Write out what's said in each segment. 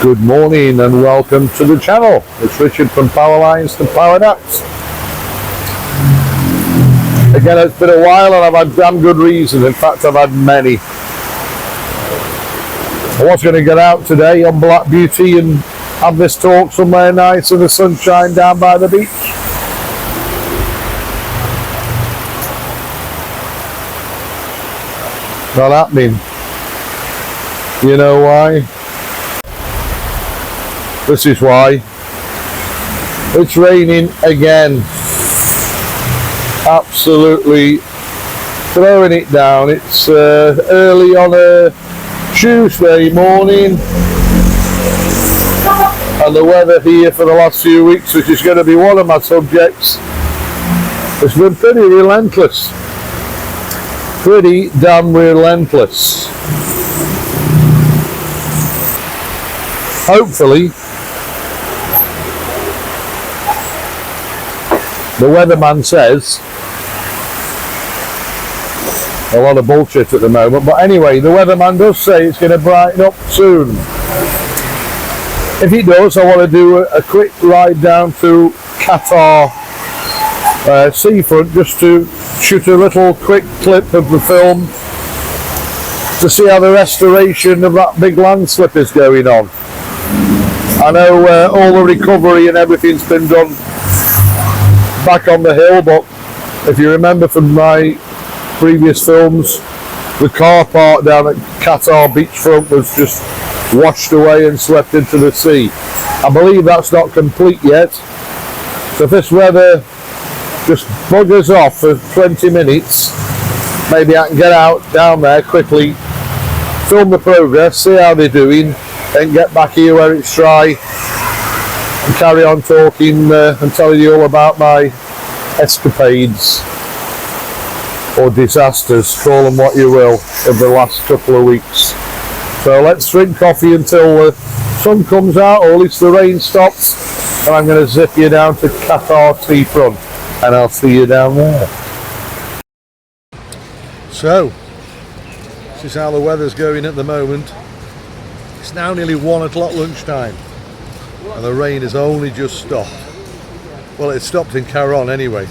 Good morning and welcome to the channel. It's Richard from Power Lines to Power Nets. Again, it's been a while and I've had damn good reasons. In fact, I've had many. I was going to get out today on Black Beauty and have this talk somewhere nice in the sunshine down by the beach. Not happening. You know why? This is why. It's raining again. Absolutely throwing it down. It's early on a Tuesday morning, and the weather here for the last few weeks, which is going to be one of my subjects, has been pretty relentless. Pretty damn relentless. Hopefully, the weatherman says a lot of bullshit at the moment, but anyway, the weatherman does say it's going to brighten up soon. If it does, I want to do a quick ride down to Qatar seafront just to shoot a little quick clip of the film to see how the restoration of that big landslip is going on. I know all the recovery and everything's been done back on the hill, but if you remember from my previous films, the car park down at Qatar beachfront was just washed away and swept into the sea. I believe that's not complete yet, so if this weather just buggers off for 20 minutes, maybe I can get out down there quickly, film the progress, see how they're doing, and get back here where it's dry and carry on talking and telling you all about my escapades or disasters, call them what you will, of the last couple of weeks. So let's drink coffee until the sun comes out, or at least the rain stops, and I'm going to zip you down to Qatar seafront, and I'll see you down there. So this is how the weather's going at the moment. It's now nearly 1 o'clock lunchtime and the rain has only just stopped. Well, it stopped in Caron anyway.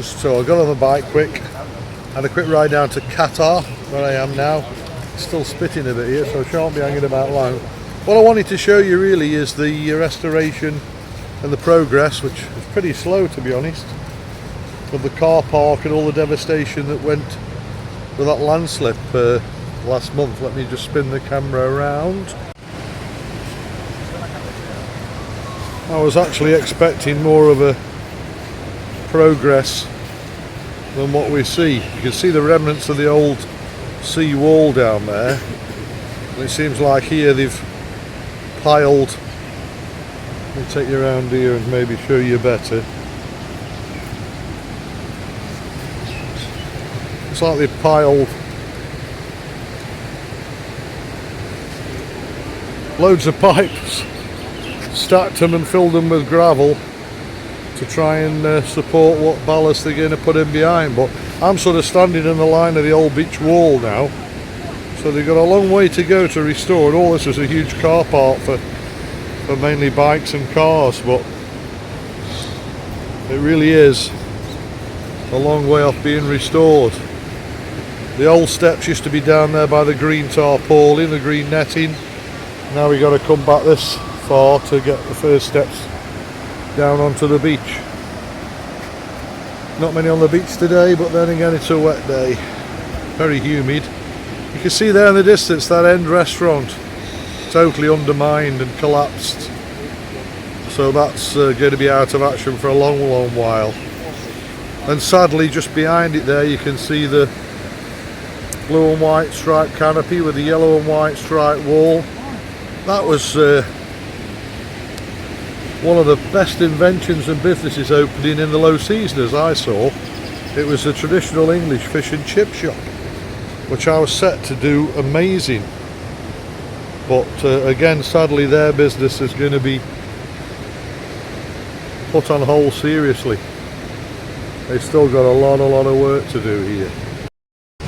So I got on the bike quick, had a quick ride down to Qatar where I am now. It's still spitting a bit here, so I shan't be hanging about long. What I wanted to show you really is the restoration and the progress, which is pretty slow to be honest, of the car park and all the devastation that went with that landslip last month. Let me just spin the camera around. I was actually expecting more of a progress than what we see. You can see the remnants of the old sea wall down there, and it seems like here they've piled. Let me take you around here and maybe show you better. It's like they've piled loads of pipes, stacked them and filled them with gravel to try and support what ballast they're going to put in behind. But I'm sort of standing in the line of the old beach wall now, so they've got a long way to go to restore. And all this is a huge car park for mainly bikes and cars, but it really is a long way off being restored. The old steps used to be down there by the green tarpaulin, the green netting. Now we got to come back this far to get the first steps down onto the beach. Not many on the beach today, but then again it's a wet day, very humid. You can see there in the distance that end restaurant totally undermined and collapsed, so that's going to be out of action for a long while. And sadly, just behind it there you can see the blue and white striped canopy with the yellow and white striped wall. That was one of the best inventions and businesses opening in the low season as I saw. It was a traditional English fish and chip shop, which I was set to do amazing. But again, sadly, their business is going to be put on hold seriously. They've still got a lot of work to do here.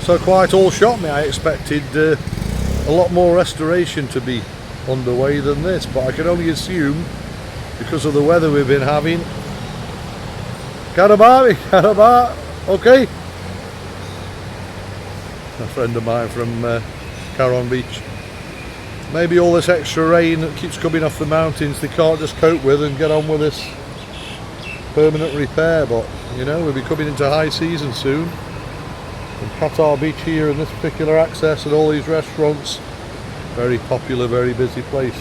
So quite all shocked me. I expected a lot more restoration to be underway than this, but I can only assume because of the weather we've been having. Karabari, okay. A friend of mine from Caron Beach. Maybe all this extra rain that keeps coming off the mountains they can't just cope with and get on with this permanent repair, but you know, we'll be coming into high season soon, and Qatar Beach here and this particular access and all these restaurants, very popular, very busy place.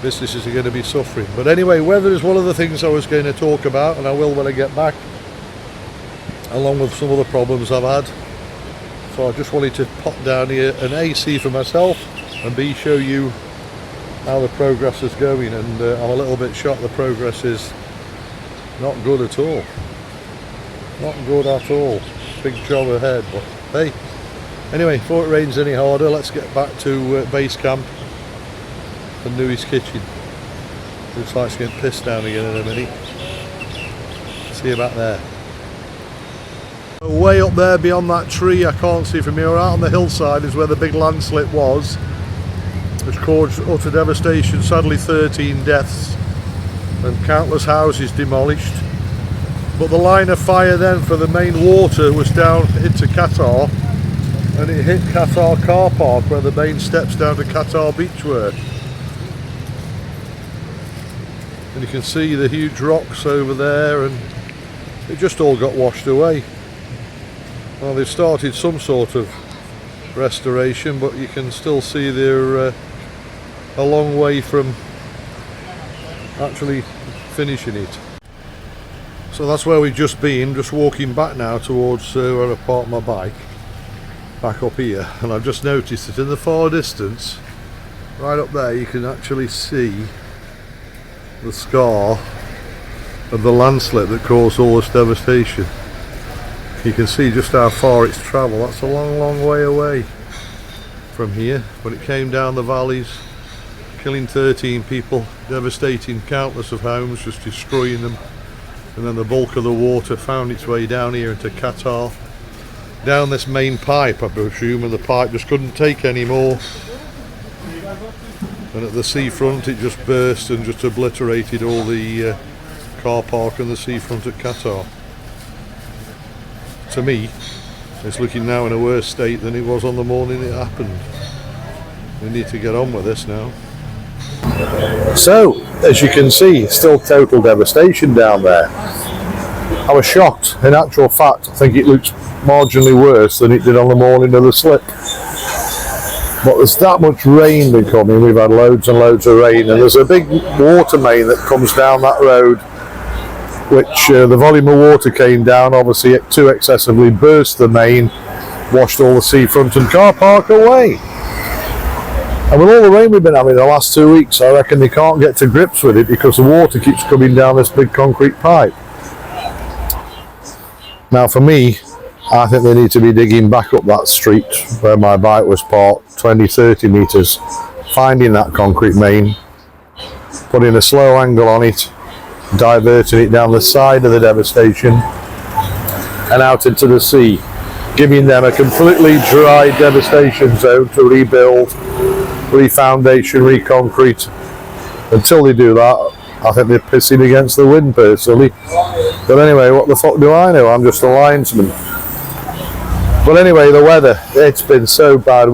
Businesses are going to be suffering. But anyway, weather is one of the things I was going to talk about, and I will when I get back, along with some other problems I've had. So I just wanted to pop down here and A, see for myself, and B, show you how the progress is going. And I'm a little bit shocked the progress is not good at all. Not good at all. Big job ahead, but hey. Anyway, before it rains any harder, let's get back to base camp and Newey's kitchen. Looks like it's getting pissed down again in a minute. See you back there. Way up there beyond that tree, I can't see from here, out on the hillside is where the big landslip was, which caused utter devastation. Sadly 13 deaths and countless houses demolished. But the line of fire then for the main water was down into Qatar, and it hit Qatar car park where the main steps down to Qatar Beach were. And you can see the huge rocks over there, and it just all got washed away. Well, they've started some sort of restoration, but you can still see they're a long way from actually finishing it. So that's where we've just been, just walking back now towards where I parked my bike, back up here, and I've just noticed that in the far distance, right up there, you can actually see the scar of the landslip that caused all this devastation. You can see just how far it's travelled. That's a long way away from here, but it came down the valleys, killing 13 people, devastating countless of homes, just destroying them, and then the bulk of the water found its way down here into Qatar, down this main pipe I presume, and the pipe just couldn't take any more. And at the seafront it just burst and just obliterated all the car park and the seafront at Qatar. To me, it's looking now in a worse state than it was on the morning it happened. We need to get on with this now. So, as you can see, still total devastation down there. I was shocked. In actual fact, I think it looks marginally worse than it did on the morning of the slip. But there's that much rain been coming. We've had loads and loads of rain, and there's a big water main that comes down that road, which the volume of water came down, obviously it too excessively burst the main, washed all the seafront and car park away. And with all the rain we've been having the last 2 weeks, I reckon they can't get to grips with it because the water keeps coming down this big concrete pipe. Now for me, I think they need to be digging back up that street where my bike was parked, 20-30 metres, finding that concrete main, putting a slow angle on it, diverting it down the side of the devastation and out into the sea, giving them a completely dry devastation zone to rebuild, re-foundation, re-concrete. Until they do that, I think they're pissing against the wind personally. But anyway, what the fuck do I know? I'm just a linesman. But anyway, the weather, it's been so bad.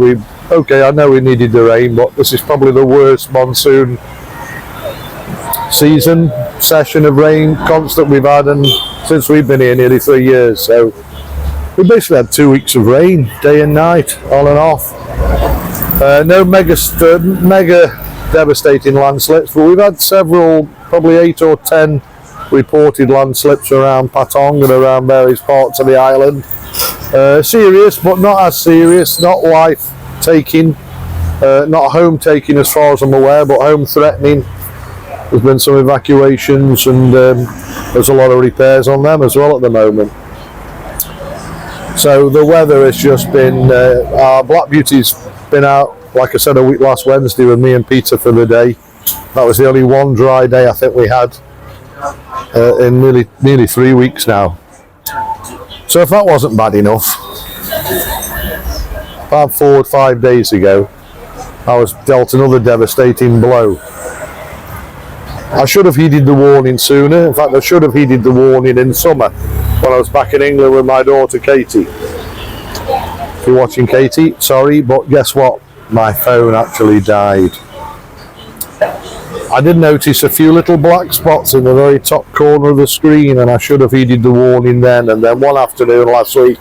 Okay, I know we needed the rain, but this is probably the worst monsoon session of rain constant we've had, and since we've been here nearly 3 years. So we basically had 2 weeks of rain, day and night, on and off. No mega devastating landslips, but we've had several, probably 8 or 10 reported landslips around Patong and around various parts of the island. Serious, but not as serious, not life-taking, not home-taking as far as I'm aware, but home-threatening. There's been some evacuations, and there's a lot of repairs on them as well at the moment. So the weather has just been, our Black Beauty's been out, like I said, a week last Wednesday with me and Peter for the day. That was the only one dry day I think we had in nearly 3 weeks now. So if that wasn't bad enough, about 4 or 5 days ago, I was dealt another devastating blow. I should have heeded the warning sooner. In fact, I should have heeded the warning in summer when I was back in England with my daughter Katie. If you're watching, Katie, sorry, but guess what? My phone actually died. I did notice a few little black spots in the very top corner of the screen, and I should have heeded the warning then. And then one afternoon last week,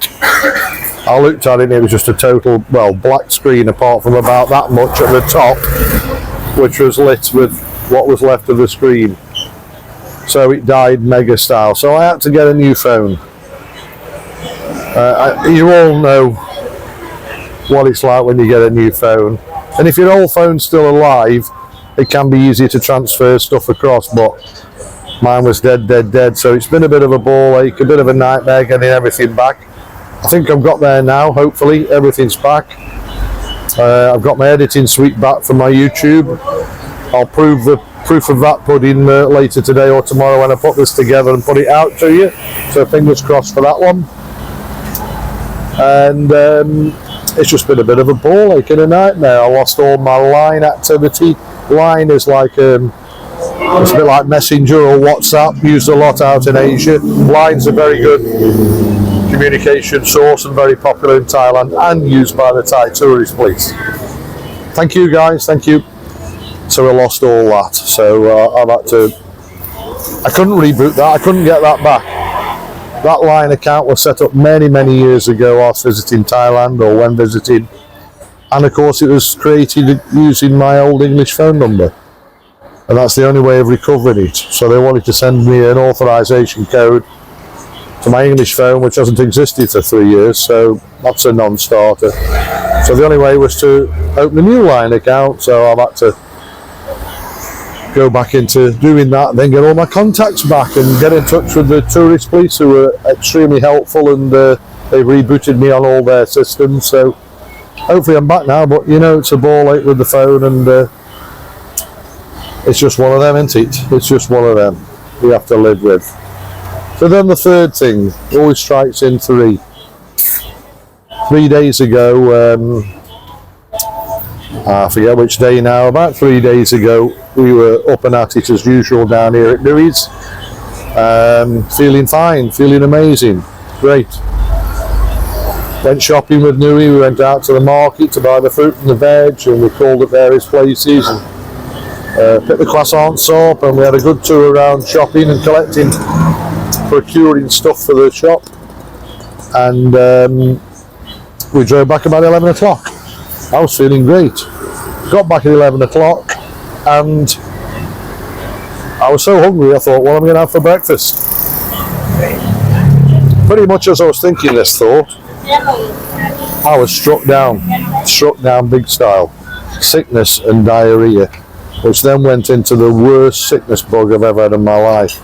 I looked at it and it was just a total, well, black screen apart from about that much at the top, which was lit with what was left of the screen. So it died mega style. So I had to get a new phone. You all know what it's like when you get a new phone. And if your old phone's still alive, it can be easy to transfer stuff across, but mine was dead. So it's been a bit of a ball ache, a bit of a nightmare getting everything back. I think I've got there now, hopefully everything's back. I've got my editing suite back from my YouTube. I'll prove the proof of that pudding later today or tomorrow when I put this together and put it out to you. So fingers crossed for that one. And it's just been a bit of a ball ache and a nightmare. I lost all my line activity. Line is like it's a bit like Messenger or WhatsApp, used a lot out in Asia. Line's a very good communication source and very popular in Thailand and used by the Thai tourist police. Thank you guys, thank you. So I lost all that, so I've had to, I couldn't reboot that, I couldn't get that back. That line account was set up many years ago whilst visiting Thailand or when visiting, and of course it was created using my old English phone number, and that's the only way of recovering it. So they wanted to send me an authorization code to my English phone, which hasn't existed for 3 years, so that's a non-starter. So the only way was to open a new line account, so I've had to go back into doing that, and then get all my contacts back and get in touch with the tourist police, who were extremely helpful, and they rebooted me on all their systems. So hopefully I'm back now, but you know, it's a ball ache with the phone, and it's just one of them, isn't it? It's just one of them we have to live with. So then the third thing always strikes in 3. 3 days ago, I forget which day now, about 3 days ago, we were up and at it as usual down here at Newey's. Feeling fine, feeling amazing, great. Went shopping with Newey, we went out to the market to buy the fruit and the veg, and we called at various places and picked the croissants up, and we had a good tour around shopping and collecting, procuring stuff for the shop, and we drove back about 11 o'clock. I was feeling great. Got back at 11 o'clock and I was so hungry I thought, what am I going to have for breakfast? Pretty much as I was thinking this thought, I was struck down big style. Sickness and diarrhea, which then went into the worst sickness bug I've ever had in my life.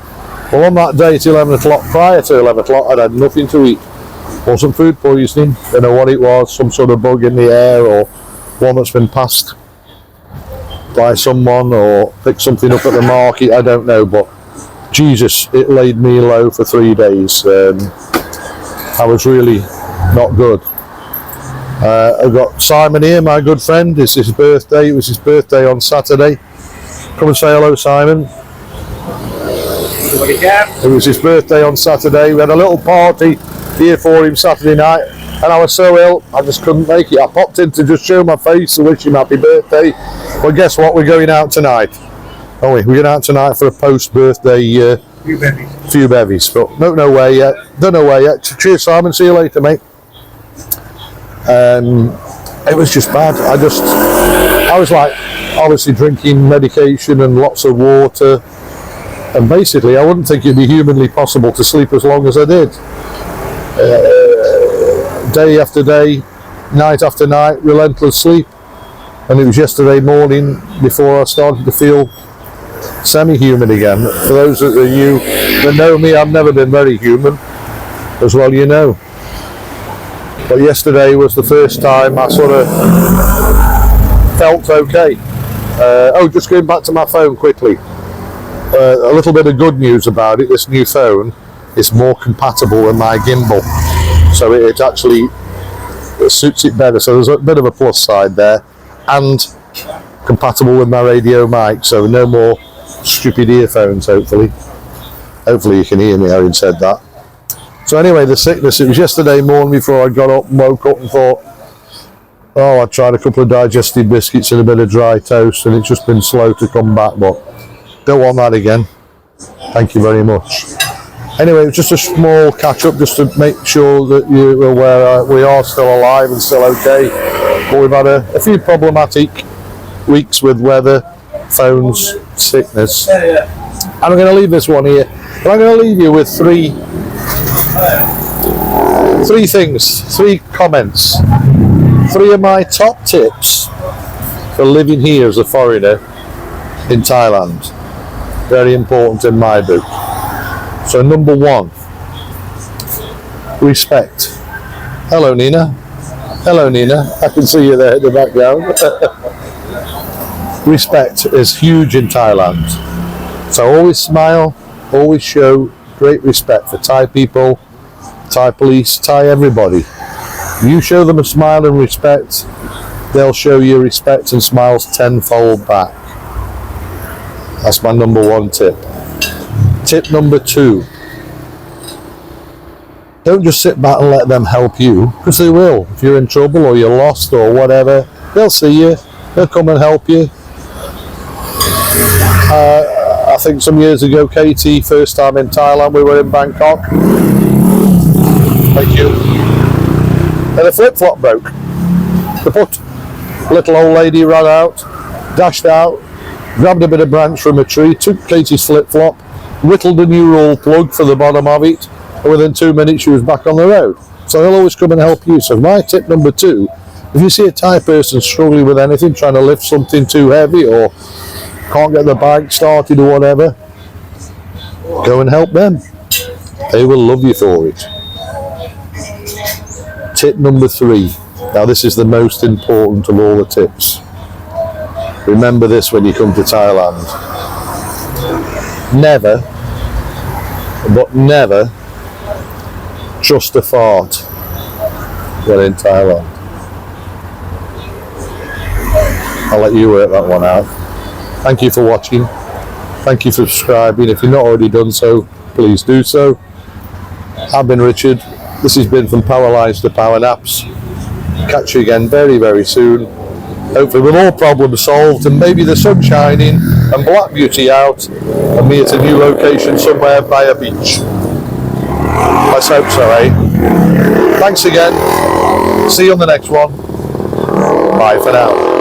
Well, on that day at 11 o'clock, prior to 11 o'clock, I'd had nothing to eat. Wasn't food poisoning, don't know what it was, some sort of bug in the air or one that's been passed by someone or picked something up at the market, I don't know, but Jesus, it laid me low for 3 days. I was really not good. I've got Simon here, my good friend. It's his birthday. It was his birthday on Saturday. Come and say hello, Simon. It was his birthday on Saturday. We had a little party here for him Saturday night, and I was so ill I just couldn't make it. I popped in to just show my face to wish him happy birthday. Well, guess what? We're going out tonight. Oh, we're going out tonight for a post-birthday few bevies, but no way yet. Don't know where yet. Cheers, Simon. See you later, mate. It was just bad. I was like, obviously drinking medication and lots of water, and basically I wouldn't think it'd be humanly possible to sleep as long as I did. Day after day, night after night, relentless sleep, and it was yesterday morning before I started to feel semi-human again. For those of you that know me, I've never been very human, as well you know. But yesterday was the first time I sort of felt okay. Just going back to my phone quickly. A little bit of good news about it. This new phone is more compatible with my gimbal, so it actually suits it better. So there's a bit of a plus side there, and compatible with my radio mic, so no more stupid earphones, hopefully. Hopefully you can hear me having said that. So anyway, the sickness, it was yesterday morning before I got up and woke up and thought, oh, I tried a couple of digestive biscuits and a bit of dry toast and it's just been slow to come back, but don't want that again. Thank you very much. Anyway, it was just a small catch up just to make sure that you're aware we are still alive and still okay. But we've had a few problematic weeks with weather, phones, sickness. And I'm going to leave this one here. But I'm going to leave you with three things, 3 comments. 3 of my top tips for living here as a foreigner in Thailand. Very important in my book. So number 1, respect. Hello Nina. Hello Nina. I can see you there in the background. Respect is huge in Thailand. So always smile, always show great respect for Thai people, Thai police, Thai everybody. You show them a smile and respect, they'll show you respect and smiles tenfold back. That's my number 1 tip. Tip number 2. Don't just sit back and let them help you, because they will. If you're in trouble or you're lost or whatever, they'll see you, they'll come and help you. I think some years ago, Katie, first time in Thailand, we were in Bangkok. Thank you. And a flip-flop broke. The foot. Little old lady ran out, dashed out, grabbed a bit of branch from a tree, took Katie's flip-flop, whittled a new roll plug for the bottom of it, and within 2 minutes she was back on the road. So they'll always come and help you. So my tip number 2, if you see a Thai person struggling with anything, trying to lift something too heavy or can't get the bike started or whatever, go and help them. They will love you for it. Tip number 3. Now this is the most important of all the tips. Remember this when you come to Thailand. Never, but never trust a fart when in Thailand. I'll let you work that one out. Thank you for watching. Thank you for subscribing. If you've not already done so, please do so. I've been Richard. This has been From Power Lines to Power Naps. Catch you again very, very soon. Hopefully with all problems solved and maybe the sun shining and black beauty out and me at a new location somewhere by a beach. Let's hope so, eh? Thanks again. See you on the next one. Bye for now.